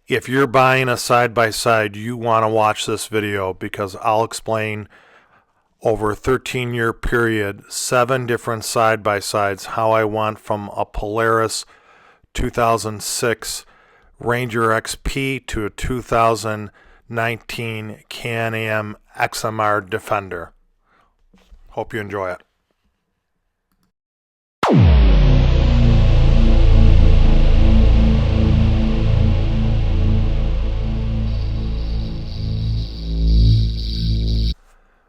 If you're buying a side-by-side, you want to watch this video because I'll explain over a 13-year period, 7 different side-by-sides, how I went from a Polaris 2006 Ranger XP to a 2019 Can-Am XMR Defender. Hope you enjoy it.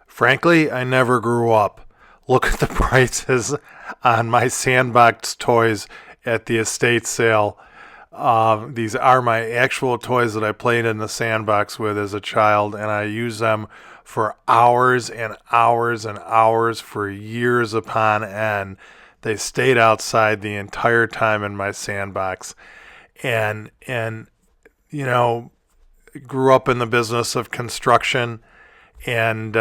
Frankly, I never grew up. Look at the prices on my sandbox toys at the estate sale. These are my actual toys that I played in the sandbox with as a child, and I used them for hours and hours and hours for years upon end. They stayed outside the entire time in my sandbox, and you know, grew up in the business of construction, and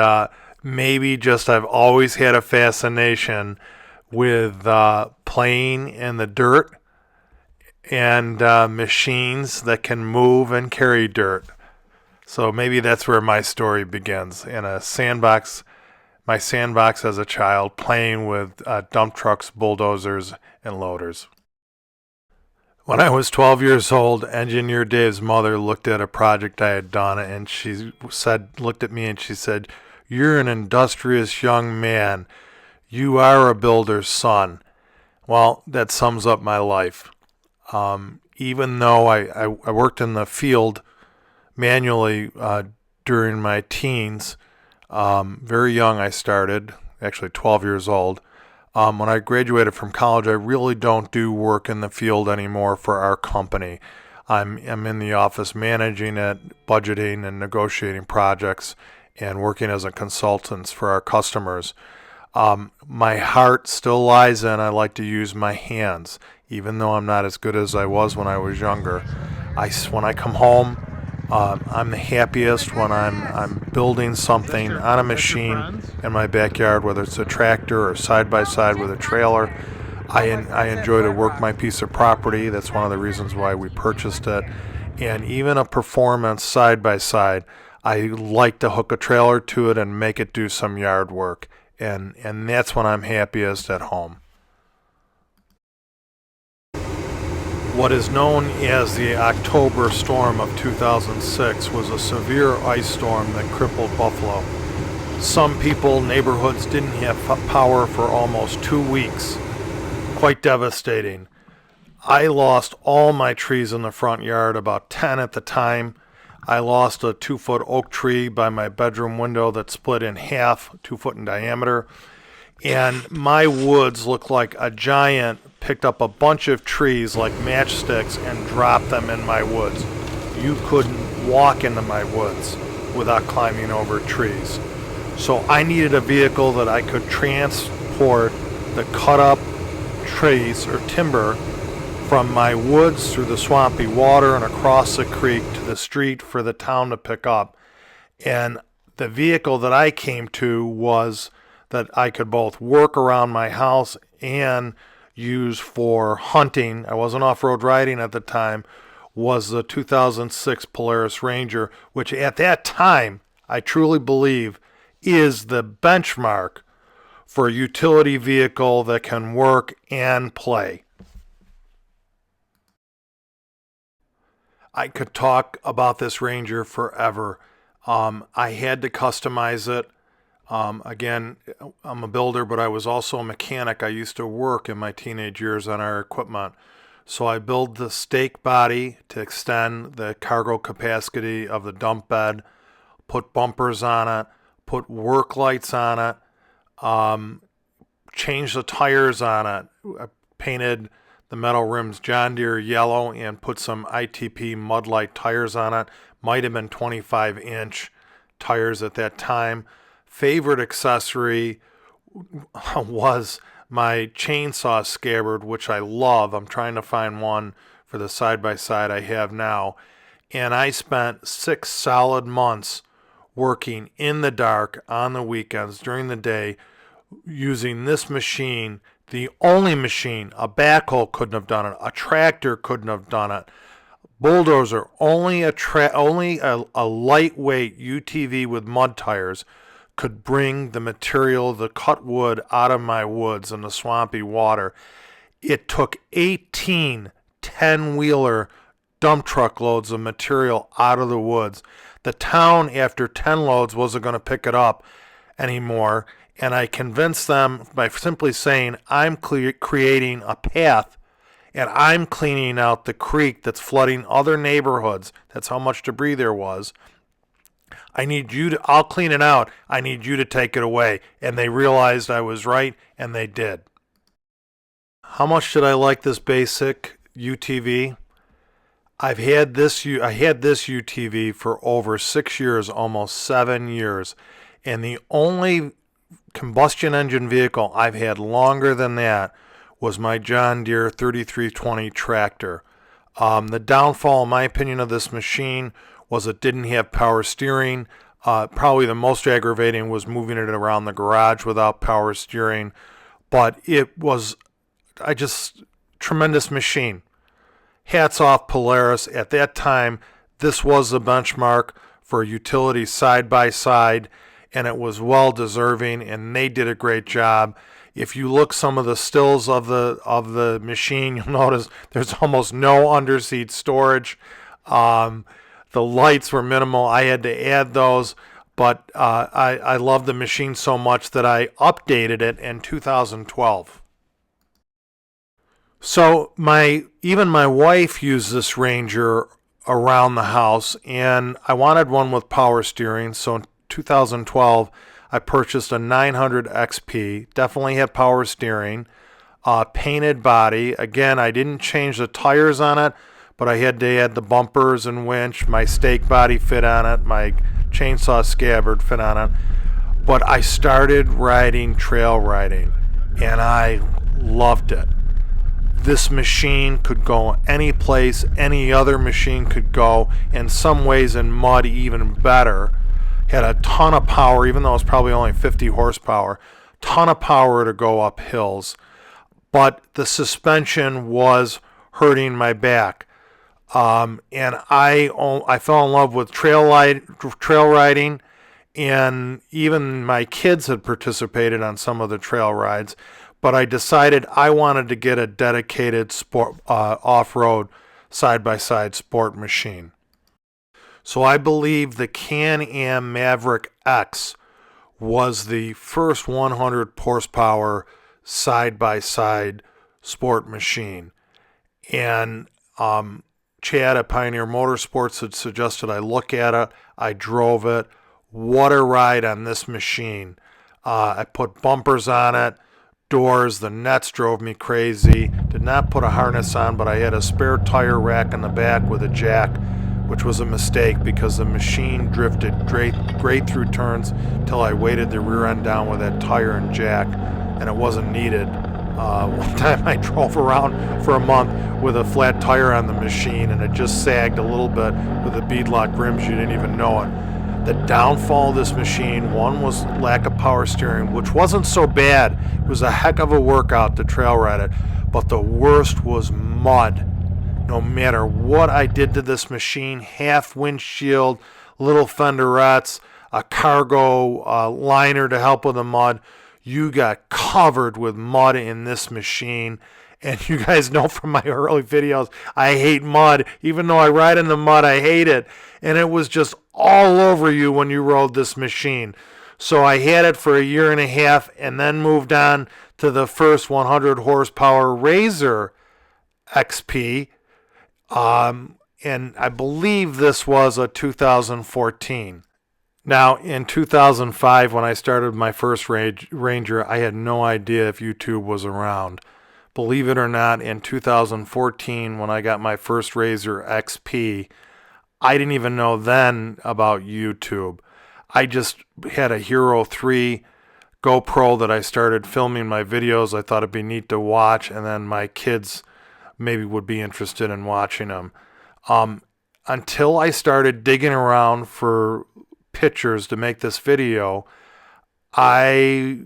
maybe just I've always had a fascination with playing in the dirt and machines that can move and carry dirt. So maybe that's where my story begins, in a sandbox, my sandbox as a child, playing with dump trucks, bulldozers, and loaders. When I was 12 years old, Engineer Dave's mother looked at a project I had done, and she looked at me and she said, "You're an industrious young man. You are a builder's son." Well, that sums up my life. Even though I worked in the field manually during my teens, very young I started, actually 12 years old. When I graduated from college, I really don't do work in the field anymore for our company. I'm in the office managing it, budgeting and negotiating projects, and working as a consultant for our customers. My heart still lies in, I like to use my hands, even though I'm not as good as I was when I was younger. When I come home, I'm the happiest when I'm building something on a machine in my backyard, whether it's a tractor or side-by-side with a trailer. I enjoy to work my piece of property. That's one of the reasons why we purchased it. And even a performance side-by-side, I like to hook a trailer to it and make it do some yard work. And that's when I'm happiest at home. What is known as the October storm of 2006 was a severe ice storm that crippled Buffalo. Some people, neighborhoods didn't have power for almost 2 weeks. Quite devastating. I lost all my trees in the front yard, about 10 at the time. I lost a 2-foot oak tree by my bedroom window that split in half, 2 foot in diameter. And my woods looked like a giant picked up a bunch of trees like matchsticks and dropped them in my woods. You couldn't walk into my woods without climbing over trees. So I needed a vehicle that I could transport the cut up trees or timber from my woods through the swampy water and across the creek to the street for the town to pick up. And the vehicle that I came to was that I could both work around my house and use for hunting. I wasn't off-road riding at the time. Was the 2006 Polaris Ranger, which at that time I truly believe is the benchmark for a utility vehicle that can work and play. I could talk about this Ranger forever. I had to customize it. Again, I'm a builder, but I was also a mechanic. I used to work in my teenage years on our equipment. So I built the stake body to extend the cargo capacity of the dump bed, put bumpers on it, put work lights on it, changed the tires on it. I painted the metal rims John Deere yellow and put some ITP Mudlight tires on it. Might have been 25-inch tires at that time. Favorite accessory was my chainsaw scabbard, which I love. I'm trying to find one for the side-by-side I have now. And I spent 6 solid months working in the dark on the weekends during the day using this machine, the only machine. A backhoe couldn't have done it. A tractor couldn't have done it. bulldozer, only a lightweight UTV with mud tires could bring the material, the cut wood, out of my woods and the swampy water. It took 18 10-wheeler dump truck loads of material out of the woods. The town, after 10 loads, wasn't going to pick it up anymore, and I convinced them by simply saying, I'm creating a path, and I'm cleaning out the creek that's flooding other neighborhoods. That's how much debris there was. I'll clean it out. I need you to take it away. And they realized I was right, and they did. How much did I like this basic UTV? I had this UTV for over 6 years, almost 7 years. And the only combustion engine vehicle I've had longer than that was my John Deere 3320 tractor. The downfall, in my opinion, of this machine was it didn't have power steering. Probably the most aggravating was moving it around the garage without power steering. But it was tremendous machine. Hats off Polaris. At that time, this was the benchmark for utility side by side, and it was well deserving, and they did a great job. If you look some of the stills of the machine, you'll notice there's almost no underseat storage. The lights were minimal. I had to add those, but I love the machine so much that I updated it in 2012. So even my wife used this Ranger around the house, and I wanted one with power steering. So in 2012, I purchased a 900 XP. Definitely had power steering, painted body. Again, I didn't change the tires on it, but I had to add the bumpers and winch. My stake body fit on it. My chainsaw scabbard fit on it. But I started trail riding, and I loved it. This machine could go any place any other machine could go, in some ways in mud even better. Had a ton of power, even though it's probably only 50 horsepower, ton of power to go up hills. But the suspension was hurting my back. And I fell in love with trail riding, and even my kids had participated on some of the trail rides. But I decided I wanted to get a dedicated sport off-road side-by-side sport machine. So I believe the Can-Am Maverick X was the first 100 horsepower side-by-side sport machine. And Chad at Pioneer Motorsports had suggested I look at it. I drove it. What a ride on this machine. I put bumpers on it. Doors, the nets drove me crazy. Did not put a harness on, but I had a spare tire rack in the back with a jack, which was a mistake because the machine drifted great through turns till I weighted the rear end down with that tire and jack, and it wasn't needed. One time I drove around for a month with a flat tire on the machine, and it just sagged a little bit with the beadlock rims. You didn't even know it. The downfall of this machine, one was lack of power steering, which wasn't so bad. It was a heck of a workout to trail ride it. But the worst was mud. No matter what I did to this machine, half windshield, little fenderettes, a cargo liner to help with the mud, you got covered with mud in this machine. And you guys know from my early videos, I hate mud. Even though I ride in the mud, I hate it. And it was just all over you when you rode this machine. So I had it for a year and a half and then moved on to the first 100 horsepower Razor XP. And I believe this was a 2014. Now, in 2005, when I started my first Ranger, I had no idea if YouTube was around. Believe it or not, in 2014, when I got my first Razor XP, I didn't even know then about YouTube. I just had a Hero 3 GoPro that I started filming my videos. I thought it'd be neat to watch, and then my kids maybe would be interested in watching them. Until I started digging around for pictures to make this video, I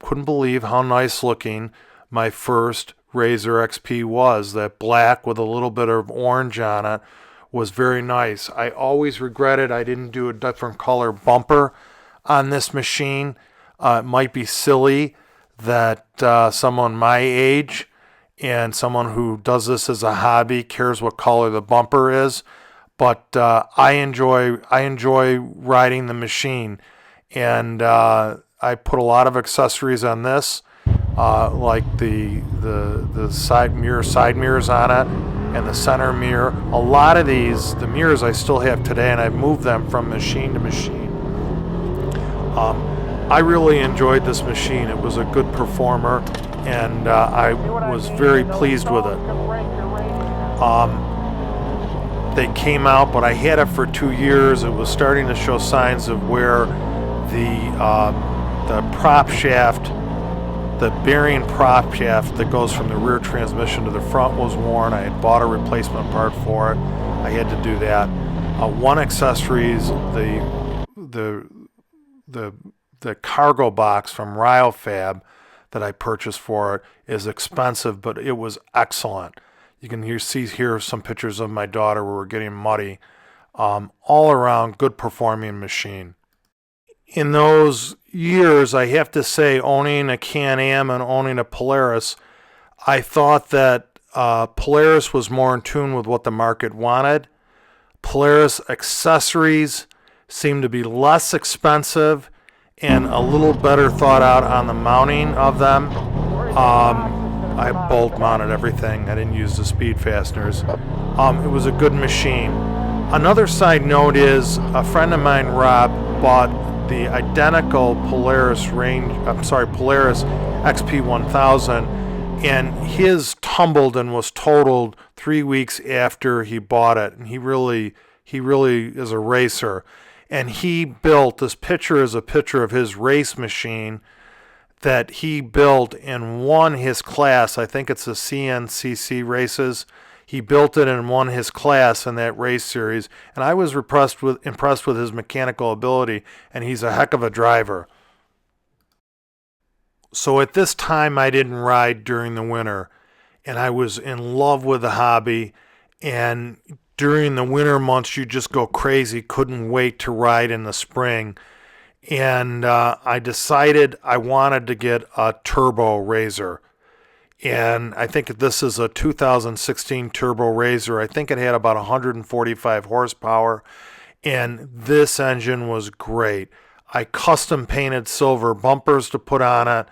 couldn't believe how nice looking my first Razor XP was. That black with a little bit of orange on it was very nice. I always regretted I didn't do a different color bumper on this machine. It might be silly that someone my age and someone who does this as a hobby cares what color the bumper is, but I enjoy riding the machine, and I put a lot of accessories on this, like the side mirrors on it, and the center mirror. A lot of the mirrors I still have today, and I've moved them from machine to machine. I really enjoyed this machine. It was a good performer, and I was very pleased with it. They came out, but I had it for 2 years. It was starting to show signs of where the prop shaft, the bearing prop shaft that goes from the rear transmission to the front was worn. I had bought a replacement part for it. I had to do that. One accessory is the cargo box from RioFab that I purchased for it is expensive, but it was excellent. You can see here some pictures of my daughter where we're getting muddy. All around good performing machine. In those years, I have to say, owning a Can-Am and owning a Polaris, I thought that Polaris was more in tune with what the market wanted. Polaris accessories seemed to be less expensive and a little better thought out on the mounting of them. I bolt mounted everything. I didn't use the speed fasteners. It was a good machine. Another side note is a friend of mine, Rob, bought the identical Polaris XP1000, and his tumbled and was totaled 3 weeks after he bought it. And he really is a racer. And he built, this picture is a picture of his race machine that he built and won his class. I think it's the CNCC races. He built it and won his class in that race series. And I was impressed with his mechanical ability, and he's a heck of a driver. So at this time, I didn't ride during the winter, and I was in love with the hobby. And during the winter months, you just go crazy. Couldn't wait to ride in the spring. And I decided I wanted to get a turbo Razor. And I think this is a 2016 turbo Razor. I think it had about 145 horsepower. And this engine was great. I custom painted silver bumpers to put on it.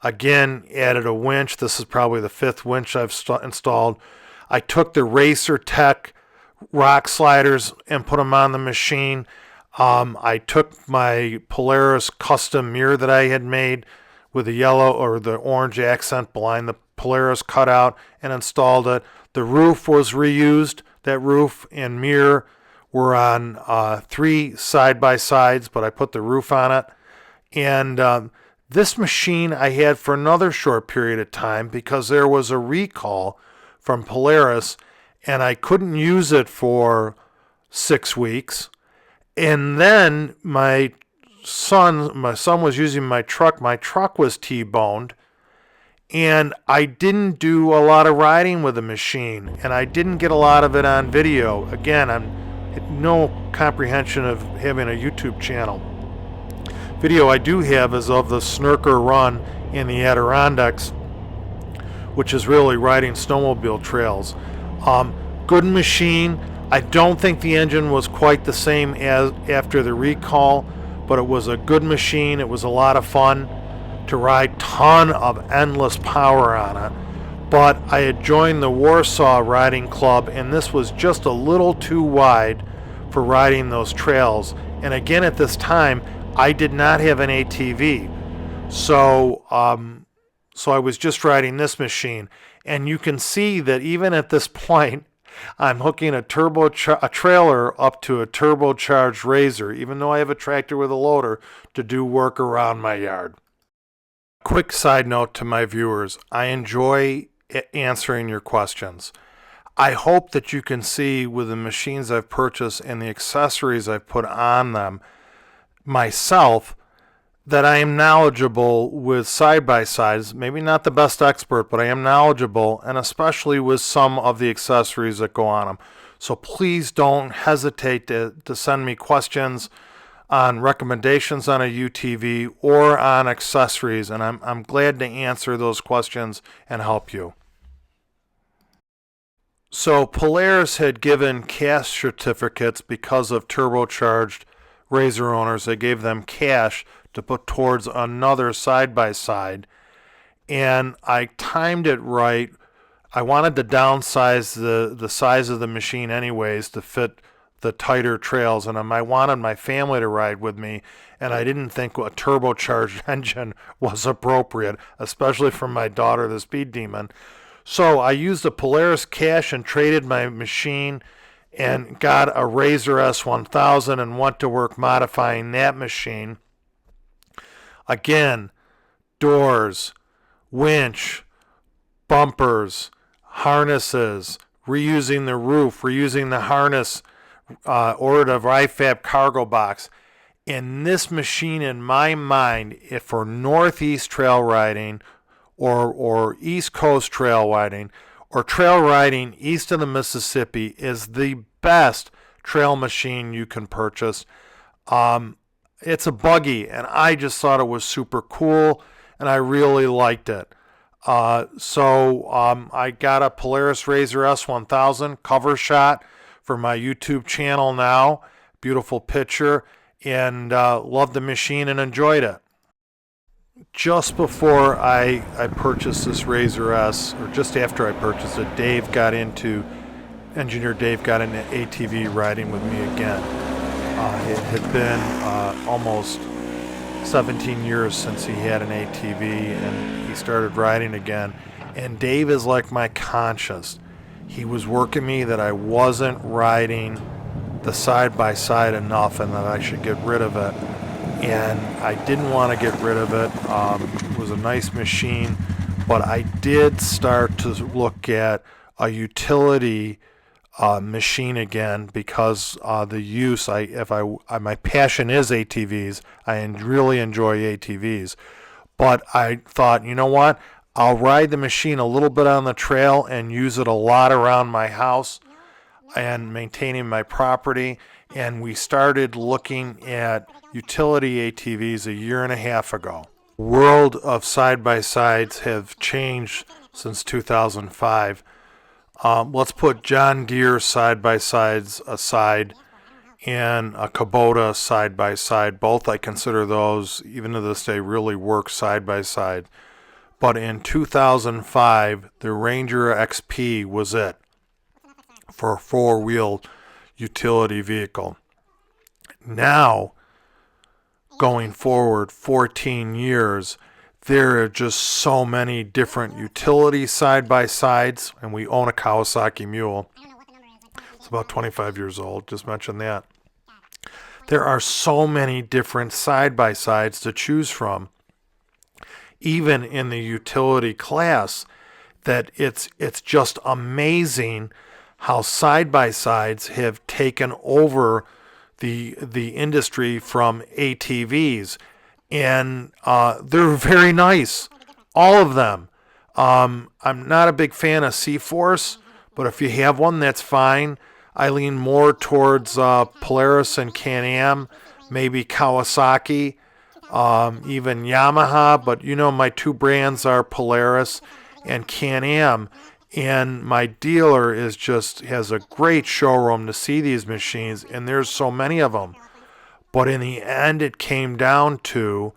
Again, added a winch. This is probably the 5th winch I've installed. I took the Racer Tech rock sliders and put them on the machine. I took my Polaris custom mirror that I had made with the yellow or the orange accent behind the Polaris cutout and installed it. The roof was reused. That roof and mirror were on 3 side-by-sides, but I put the roof on it. And this machine I had for another short period of time because there was a recall from Polaris, and I couldn't use it for 6 weeks. And then my son was using my truck. My truck was T-boned, and I didn't do a lot of riding with the machine, and I didn't get a lot of it on video. Again, I'm no comprehension of having a YouTube channel. Video I do have is of the Snurker run in the Adirondacks, which is really riding snowmobile trails. Good machine. I don't think the engine was quite the same as after the recall, but it was a good machine. It was a lot of fun to ride, ton of endless power on it. But I had joined the Warsaw Riding Club, and this was just a little too wide for riding those trails. And again, at this time, I did not have an ATV. So I was just riding this machine. And you can see that even at this point, I'm hooking a trailer up to a turbocharged Razor, even though I have a tractor with a loader to do work around my yard. Quick side note to my viewers, I enjoy answering your questions. I hope that you can see with the machines I've purchased and the accessories I've put on them myself that I am knowledgeable with side-by-sides, maybe not the best expert, but I am knowledgeable, and especially with some of the accessories that go on them. So please don't hesitate to send me questions on recommendations on a UTV or on accessories, and I'm glad to answer those questions and help you. So Polaris had given cash certificates because of turbocharged Razor owners. They gave them cash to put towards another side-by-side, and I timed it right. I wanted to downsize the size of the machine anyways to fit the tighter trails, and I wanted my family to ride with me, and I didn't think a turbocharged engine was appropriate, especially for my daughter, the Speed Demon. So I used the Polaris cash and traded my machine and got a Razor S1000 and went to work modifying that machine. Again, doors, winch, bumpers, harnesses, reusing the roof, reusing the harness, ordered a IFAB cargo box. And this machine, in my mind, if for Northeast trail riding or East Coast trail riding or trail riding east of the Mississippi, is the best trail machine you can purchase. It's a buggy, and I just thought it was super cool, and I really liked it. So I got a Polaris Razor S1000 cover shot for my YouTube channel now. Beautiful picture, and loved the machine and enjoyed it. Just before I purchased this Razor S, or just after I purchased it, Engineer Dave got into ATV riding with me again. It had been almost 17 years since he had an ATV, and he started riding again. And Dave is like my conscience. He was working me that I wasn't riding the side-by-side enough and that I should get rid of it. And I didn't want to get rid of it. It was a nice machine, but I did start to look at a utility machine again, because the use, my passion is ATVs. I really enjoy ATVs, but I thought, you know what? I'll ride the machine a little bit on the trail and use it a lot around my house and maintaining my property. And we started looking at utility ATVs a year and a half ago. World of side-by-sides have changed since 2005. Let's put John Deere side-by-sides aside and a Kubota side-by-side. Both, I consider those, even to this day, really work side-by-side. But in 2005, the Ranger XP was it for a four-wheel utility vehicle. Now, going forward 14 years, there are just so many different utility side-by-sides, and we own a Kawasaki Mule. It's about 25 years old, just mentioned that. There are so many different side-by-sides to choose from, even in the utility class, that it's just amazing how side-by-sides have taken over the industry from ATVs. And they're very nice, all of them. I'm not a big fan of Seaforce, but if you have one, that's fine. I lean more towards Polaris and Can-Am, maybe Kawasaki, even Yamaha. But you know, my two brands are Polaris and Can-Am. And my dealer has a great showroom to see these machines, and there's so many of them. But in the end, it came down to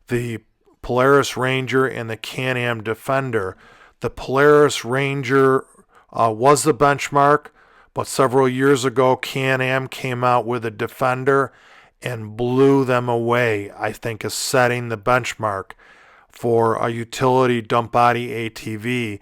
the Polaris Ranger and the Can-Am Defender. The Polaris Ranger was the benchmark, but several years ago, Can-Am came out with a Defender and blew them away, I think, is setting the benchmark for a utility dump body ATV.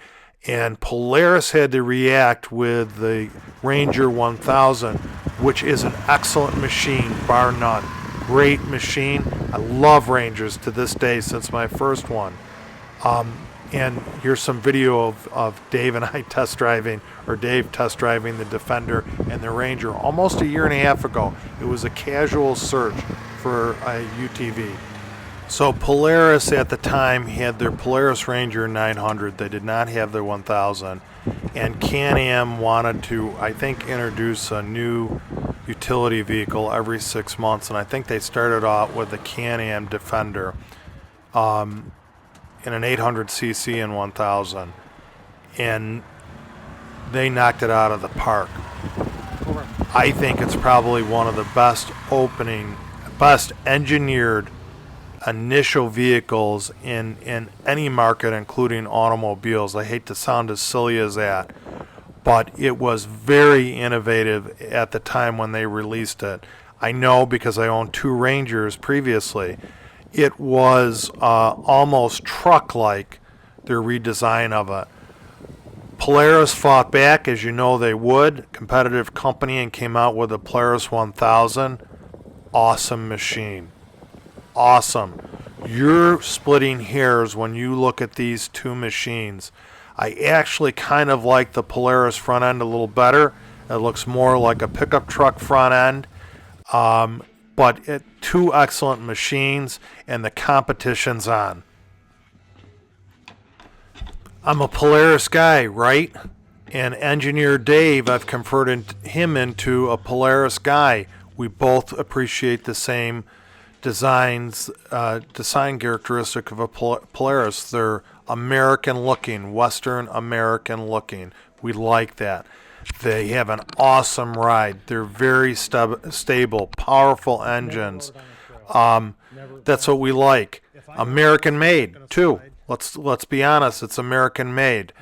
And Polaris had to react with the Ranger 1000, which is an excellent machine, bar none. Great machine. I love Rangers to this day since my first one. And here's some video of Dave and I test driving the Defender and the Ranger almost a year and a half ago. It was a casual search for a UTV. So Polaris at the time had their Polaris Ranger 900. They did not have their 1000. And Can-Am wanted to, I think, introduce a new utility vehicle every 6 months. And I think they started out with the Can-Am Defender in an 800cc and 1000. And they knocked it out of the park. I think it's probably one of the best engineered initial vehicles in any market, including automobiles. I hate to sound as silly as that, but it was very innovative at the time when they released it. I know because I owned 2 Rangers previously. It was almost truck-like, their redesign of it. Polaris fought back, as you know they would, competitive company, and came out with a Polaris 1000. Awesome machine. Awesome. You're splitting hairs when you look at these 2 machines. I actually kind of like the Polaris front end a little better. It looks more like a pickup truck front end. But 2 excellent machines, and the competition's on. I'm a Polaris guy, right? And engineer Dave, I've converted him into a Polaris guy. We both appreciate the same design characteristic of a Polaris. They're American looking, Western American looking. We like that. They have an awesome ride. They're very stable, powerful engines. That's what we like. American made too. Let's be honest, it's American made.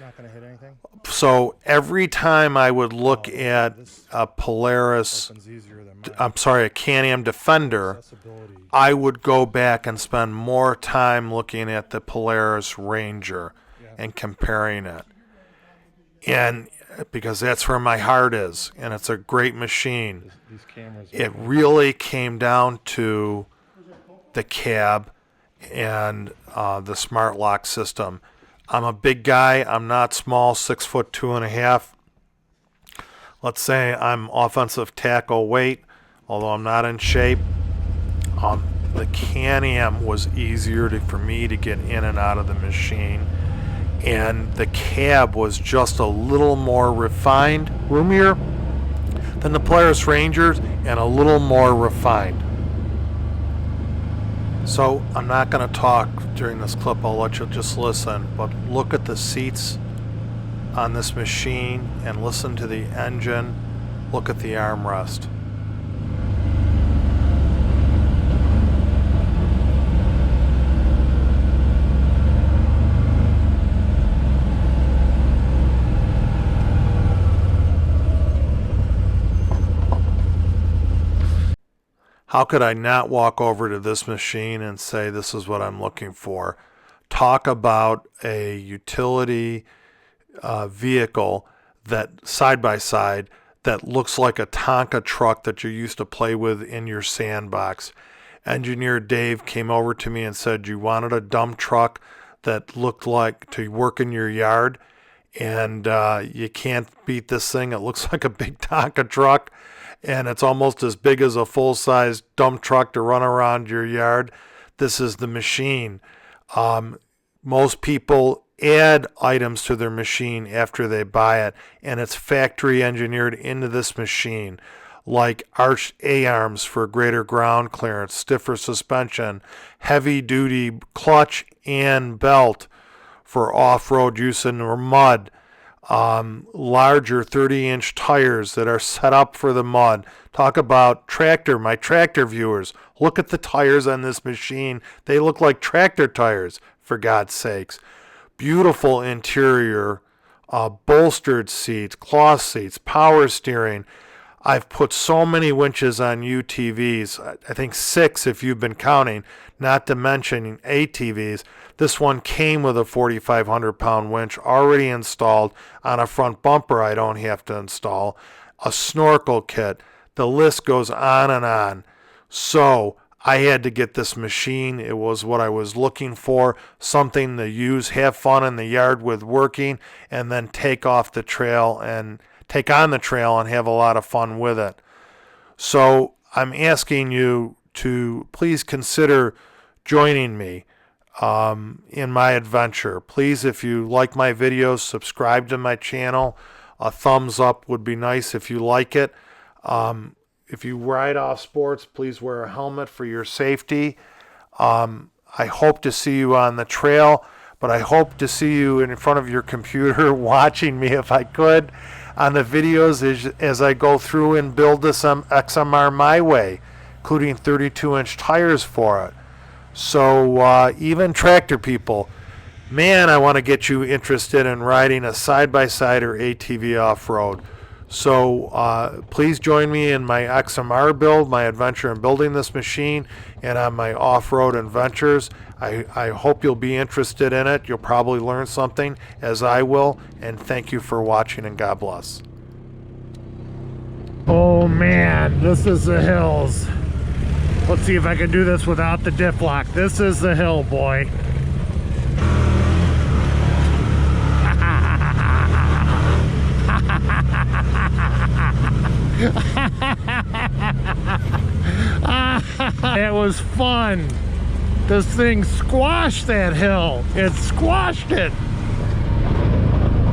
So every time I would look at a Can-Am Defender, I would go back and spend more time looking at the Polaris Ranger and comparing it. And because that's where my heart is, and it's a great machine. It really came down to the cab and the smart lock system. I'm a big guy. I'm not small, 6'2.5". Let's say I'm offensive tackle weight, although I'm not in shape. The Can-Am was easier for me to get in and out of the machine, and the cab was just a little more refined, roomier than the Polaris Rangers, and a little more refined. So I'm not going to talk during this clip. I'll let you just listen. But look at the seats on this machine and listen to the engine. Look at the armrest. How could I not walk over to this machine and say, this is what I'm looking for? Talk about a utility vehicle that side by side that looks like a Tonka truck that you used to play with in your sandbox. Engineer Dave came over to me and said you wanted a dump truck that looked like to work in your yard, and you can't beat this thing. It looks like a big Tonka truck, and it's almost as big as a full-size dump truck to run around your yard. This is the machine. Most people add items to their machine after they buy it, and it's factory engineered into this machine, like arched A-arms for greater ground clearance, stiffer suspension, heavy-duty clutch and belt for off-road use in the mud, larger 30-inch tires that are set up for the mud. Talk about tractor, my tractor viewers. Look at the tires on this machine. They look like tractor tires, for God's sakes. Beautiful interior, bolstered seats, cloth seats, power steering. I've put so many winches on UTVs, I think 6 if you've been counting, not to mention ATVs. This one came with a 4,500-pound winch already installed on a front bumper I don't have to install, a snorkel kit. The list goes on and on. So I had to get this machine. It was what I was looking for, something to use, have fun in the yard with working, and then take on the trail and have a lot of fun with it. So I'm asking you to please consider joining me in my adventure. Please, if you like my videos, subscribe to my channel. A thumbs up would be nice if you like it. If you ride off sports, please wear a helmet for your safety. I hope to see you on the trail, but I hope to see you in front of your computer watching me if I could on the videos as I go through and build this XMR my way, including 32-inch tires for it. So even tractor people, man, I want to get you interested in riding a side-by-side or ATV off-road. So please join me in my XMR build, my adventure in building this machine, and on my off-road adventures. I hope you'll be interested in it. You'll probably learn something, as I will, and thank you for watching, and God bless. Oh man, this is the hills. Let's see if I can do this without the diff lock. This is the hill, boy. It was fun. This thing squashed that hill. It squashed it.